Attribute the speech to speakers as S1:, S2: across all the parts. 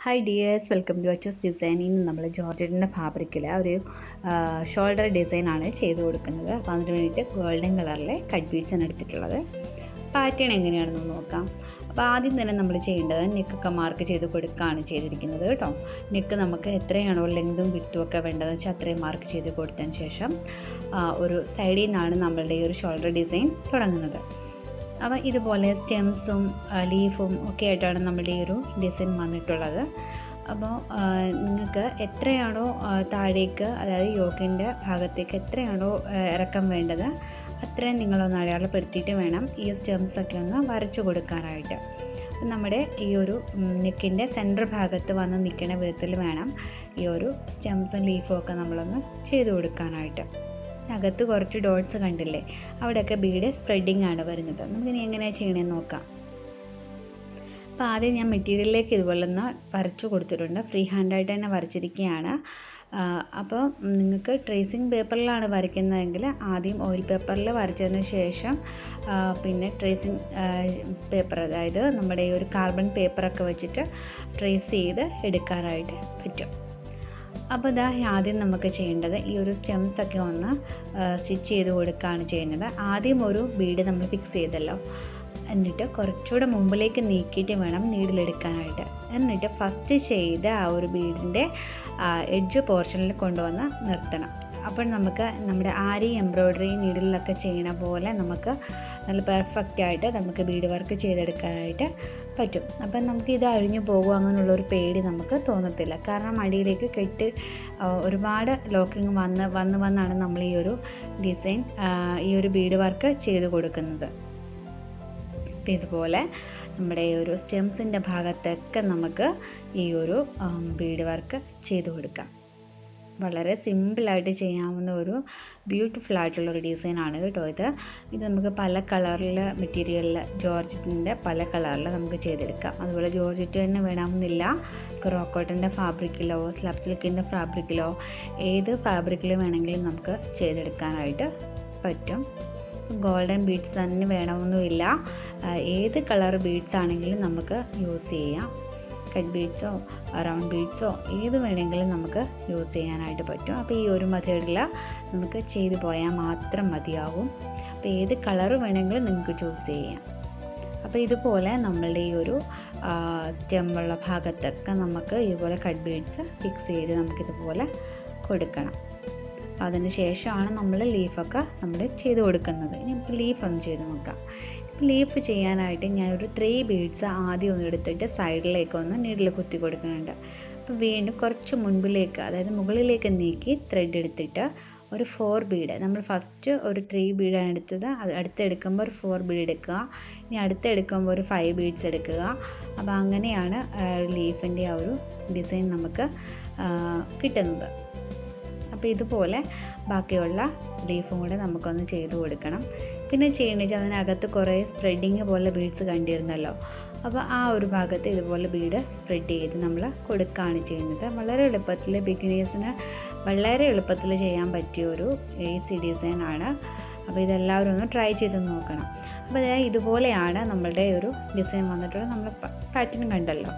S1: Hi dears, welcome to അച്ചസ് design. ഇന്ന് നമ്മൾ ജോർജറ്റിൻ്റെ ഫാബ്രിക്കിൽ ഒരു ഷോൾഡർ ഡിസൈനാണ് ചെയ്ത് കൊടുക്കുന്നത്. അപ്പോൾ അതിന് വേണ്ടിയിട്ട് ഗോൾഡൻ കളറിലെ കട്ട് ബീഡ്സാണ് എടുത്തിട്ടുള്ളത്. പാറ്റേൺ എങ്ങനെയാണെന്ന് നോക്കാം. അപ്പോൾ ആദ്യം തന്നെ നമ്മൾ ചെയ്യേണ്ടത് നെക്കൊക്കെ മാർക്ക് ചെയ്ത് കൊടുക്കുകയാണ് ചെയ്തിരിക്കുന്നത് കേട്ടോ. നെക്ക് നമുക്ക് എത്രയാണോ ലെങ്തും വിട്ടും ഒക്കെ വേണ്ടതെന്ന് വെച്ചാൽ അത്രയും മാർക്ക് ചെയ്ത് കൊടുത്തതിന് ശേഷം ഒരു സൈഡിൽ നിന്നാണ് നമ്മളുടെ ഈ ഒരു ഷോൾഡർ ഡിസൈൻ തുടങ്ങുന്നത്. അപ്പോൾ ഇതുപോലെ സ്റ്റെംസും ലീഫും ഒക്കെ ആയിട്ടാണ് നമ്മുടെ ഈ ഒരു ഡിസൈൻ വന്നിട്ടുള്ളത്. അപ്പോൾ നിങ്ങൾക്ക് എത്രയാണോ താഴേക്ക്, അതായത് യോക്കിൻ്റെ ഭാഗത്തേക്ക് എത്രയാണോ ഇറക്കം വേണ്ടത് അത്രയും നിങ്ങളൊന്ന് അടയാളപ്പെടുത്തിയിട്ട് വേണം ഈ സ്റ്റെംസൊക്കെ ഒന്ന് വരച്ചു കൊടുക്കാനായിട്ട്. നമ്മുടെ ഈ ഒരു നെക്കിൻ്റെ സെൻറ്റർ ഭാഗത്ത് വന്ന് നിൽക്കുന്ന വിധത്തിൽ വേണം ഈ ഒരു സ്റ്റെംസും ലീഫും ഒക്കെ നമ്മളൊന്ന് ചെയ്ത് കൊടുക്കാനായിട്ട്. അകത്ത് കുറച്ച് ഡോട്ട്സ് കണ്ടില്ലേ, അവിടെയൊക്കെ ബീഡ് സ്പ്രെഡിങ് ആണ് വരുന്നത്. നമുക്കിനി എങ്ങനെയാണ് ചെയ്യണമെന്ന് നോക്കാം. അപ്പോൾ ആദ്യം ഞാൻ മെറ്റീരിയലിലേക്ക് ഇതുപോലെ ഒന്ന് വരച്ചു കൊടുത്തിട്ടുണ്ട്. ഫ്രീ ഹാൻഡായിട്ട് തന്നെ വരച്ചിരിക്കുകയാണ്. അപ്പോൾ നിങ്ങൾക്ക് ട്രേസിങ് പേപ്പറിലാണ് വരയ്ക്കുന്നതെങ്കിൽ ആദ്യം ഓയിൽ പേപ്പറിൽ വരച്ചതിന് ശേഷം പിന്നെ ട്രേസിങ് പേപ്പർ, അതായത് നമ്മുടെ ഈ ഒരു കാർബൺ പേപ്പറൊക്കെ വെച്ചിട്ട് ട്രേസ് ചെയ്ത് എടുക്കാനായിട്ട് പറ്റും. അപ്പോൾ ഇതാ ആദ്യം നമുക്ക് ചെയ്യേണ്ടത് ഈ ഒരു സ്റ്റെംസൊക്കെ ഒന്ന് സ്റ്റിച്ച് ചെയ്ത് കൊടുക്കുകയാണ് ചെയ്യുന്നത്. ആദ്യം ഒരു ബീഡ് നമ്മൾ ഫിക്സ് ചെയ്തല്ലോ, എന്നിട്ട് കുറച്ചുകൂടെ മുമ്പിലേക്ക് നീക്കിയിട്ട് വേണം നീഡിലെടുക്കാനായിട്ട്. എന്നിട്ട് ഫസ്റ്റ് ചെയ്ത ആ ഒരു ബീഡിൻ്റെ എഡ്ജ് പോർഷനിൽ കൊണ്ടുവന്ന് നിർത്തണം. അപ്പോൾ നമുക്ക് നമ്മുടെ ആരി എംബ്രോയ്ഡറി നീഡിലൊക്കെ ചെയ്യണ പോലെ നമുക്ക് നല്ല പെർഫെക്റ്റായിട്ട് നമുക്ക് ബീഡ് വർക്ക് ചെയ്തെടുക്കാനായിട്ട് പറ്റും. അപ്പം നമുക്ക് ഇത് അഴിഞ്ഞു പോകും അങ്ങനെയുള്ളൊരു പേടി നമുക്ക് തോന്നത്തില്ല. കാരണം അടിയിലേക്ക് കെട്ട് ഒരുപാട് ലോക്കിങ് വന്നാണ് നമ്മൾ ഈ ഒരു ഡിസൈൻ, ഈ ഒരു ബീഡ് വർക്ക് ചെയ്ത് കൊടുക്കുന്നത്. അപ്പം ഇതുപോലെ നമ്മുടെ ഈ ഒരു സ്റ്റെംസിൻ്റെ ഭാഗത്തൊക്കെ നമുക്ക് ഈ ഒരു ബീഡ് വർക്ക് ചെയ്ത് കൊടുക്കാം. വളരെ സിമ്പിളായിട്ട് ചെയ്യാവുന്ന ഒരു ബ്യൂട്ടിഫുൾ ആയിട്ടുള്ളൊരു ഡിസൈനാണ് കേട്ടോ ഇത് നമുക്ക് പല കളറിൽ മെറ്റീരിയലിൽ ജോർജറ്റിൻ്റെ പല കളറിൽ നമുക്ക് ചെയ്തെടുക്കാം. അതുപോലെ ജോർജറ്റ് തന്നെ വേണമെന്നില്ല, ക്രോക്കോട്ടിൻ്റെ ഫാബ്രിക്കിലോ സ്ലബ് സിൽക്കിൻ്റെ ഫാബ്രിക്കിലോ ഏത് ഫാബ്രിക്കിൽ വേണമെങ്കിലും നമുക്ക് ചെയ്തെടുക്കാനായിട്ട് പറ്റും. ഗോൾഡൻ ബീഡ്സ് തന്നെ വേണമെന്നുമില്ല, ഏത് കളർ ബീഡ്സ് ആണെങ്കിലും നമുക്ക് യൂസ് ചെയ്യാം. കട്ട് ബീഡ്സോ റൗണ്ട് ബീഡ്സോ ഏത് വേണമെങ്കിലും നമുക്ക് യൂസ് ചെയ്യാനായിട്ട് പറ്റും. അപ്പോൾ ഈ ഒരു മെത്തേഡിൽ നമുക്ക് ചെയ്തു പോയാൽ മാത്രം മതിയാകും. അപ്പോൾ ഏത് കളർ വേണമെങ്കിലും നിങ്ങൾക്ക് ചൂസ് ചെയ്യാം. അപ്പോൾ ഇതുപോലെ നമ്മളുടെ ഈ ഒരു സ്റ്റെമ്മുള്ള ഭാഗത്തൊക്കെ നമുക്ക് ഇതുപോലെ കട്ട് ബീഡ്സ് ഫിക്സ് ചെയ്ത് നമുക്കിതുപോലെ കൊടുക്കണം. അതിന് ശേഷമാണ് നമ്മൾ ലീഫൊക്കെ നമ്മൾ ചെയ്ത് കൊടുക്കുന്നത്. ഇനി നമുക്ക് ലീഫ് ഒന്ന് ചെയ്ത് നോക്കാം. ലീഫ് ചെയ്യാനായിട്ട് ഞാനൊരു 3 ബീഡ്സ് ആദ്യം ഒന്ന് എടുത്തിട്ട് സൈഡിലേക്കൊന്ന് നീഡിൽ കുത്തി കൊടുക്കുന്നുണ്ട്. അപ്പോൾ വീണ്ടും കുറച്ച് മുൻപിലേക്ക്, അതായത് മുകളിലേക്ക് നീക്കി ത്രെഡ് എടുത്തിട്ട് ഒരു 4 ബീഡ്, നമ്മൾ ഫസ്റ്റ് ഒരു 3 ബീഡാണ് എടുത്തത്, അത് അടുത്തെടുക്കുമ്പോൾ ഒരു 4 ബീഡ് എടുക്കുക. ഇനി അടുത്തെടുക്കുമ്പോൾ ഒരു 5 ബീഡ്സ് എടുക്കുക. അപ്പോൾ അങ്ങനെയാണ് ലീഫിൻ്റെ ആ ഒരു ഡിസൈൻ നമുക്ക് കിട്ടുന്നത്. അപ്പോൾ ഇതുപോലെ ബാക്കിയുള്ള ലീഫും കൂടെ നമുക്കൊന്ന് ചെയ്ത് കൊടുക്കണം. പിന്നെ ചെയ്യണമെന്ന് വെച്ചാൽ അതിനകത്ത് കുറേ സ്പ്രെഡിങ് പോലെ ബീഡ്സ് കണ്ടിരുന്നല്ലോ, അപ്പോൾ ആ ഒരു ഭാഗത്ത് ഇതുപോലെ ബീഡ് സ്പ്രെഡ് ചെയ്ത് നമ്മൾ കൊടുക്കുകയാണ് ചെയ്യുന്നത്. വളരെ എളുപ്പത്തിൽ ബിഗിനേഴ്സിന് വളരെ എളുപ്പത്തിൽ ചെയ്യാൻ പറ്റിയ ഒരു ഈസി ഡിസൈനാണ്. അപ്പോൾ ഇതെല്ലാവരും ഒന്ന് ട്രൈ ചെയ്ത് നോക്കണം. അപ്പോൾ ഇതുപോലെയാണ് നമ്മളുടെ ഒരു ഡിസൈൻ വന്നിട്ടുള്ളത്. നമ്മൾ പാറ്റേൺ കണ്ടല്ലോ,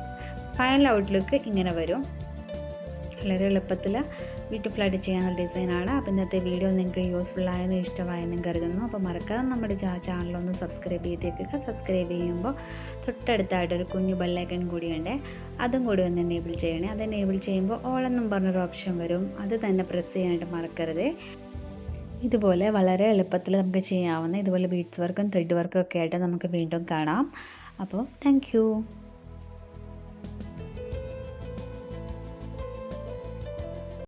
S1: ഫൈനൽ ഔട്ട്ലുക്ക് ഇങ്ങനെ വരും. വളരെ എളുപ്പത്തിൽ ബ്യൂട്ടിഫുള്ളായിട്ട് ചെയ്യാനുള്ള ഡിസൈനാണ്. അപ്പോൾ ഇന്നത്തെ വീഡിയോ നിങ്ങൾക്ക് യൂസ്ഫുള്ളായെന്ന് ഇഷ്ടമായെന്നും കരുതുന്നു. അപ്പോൾ മറക്കാതെ നമ്മുടെ ചാനലൊന്ന് സബ്സ്ക്രൈബ് ചെയ്തേക്കുക. സബ്സ്ക്രൈബ് ചെയ്യുമ്പോൾ തൊട്ടടുത്തായിട്ടൊരു കുഞ്ഞു ബെല്ലൈക്കൺ കൂടിയുണ്ട്, അതും കൂടി ഒന്ന് എനേബിൾ ചെയ്യണേ. അത് എനേബിൾ ചെയ്യുമ്പോൾ ഓൾ എന്നും പറഞ്ഞൊരു ഓപ്ഷൻ വരും, അത് തന്നെ പ്രസ് ചെയ്യാനായിട്ട് മറക്കരുത്. ഇതുപോലെ വളരെ എളുപ്പത്തിൽ നമുക്ക് ചെയ്യാവുന്ന ഇതുപോലെ ബീഡ്സ് വർക്കും ത്രെഡ് വർക്കും ഒക്കെ ആയിട്ട് നമുക്ക് വീണ്ടും കാണാം. അപ്പോൾ താങ്ക്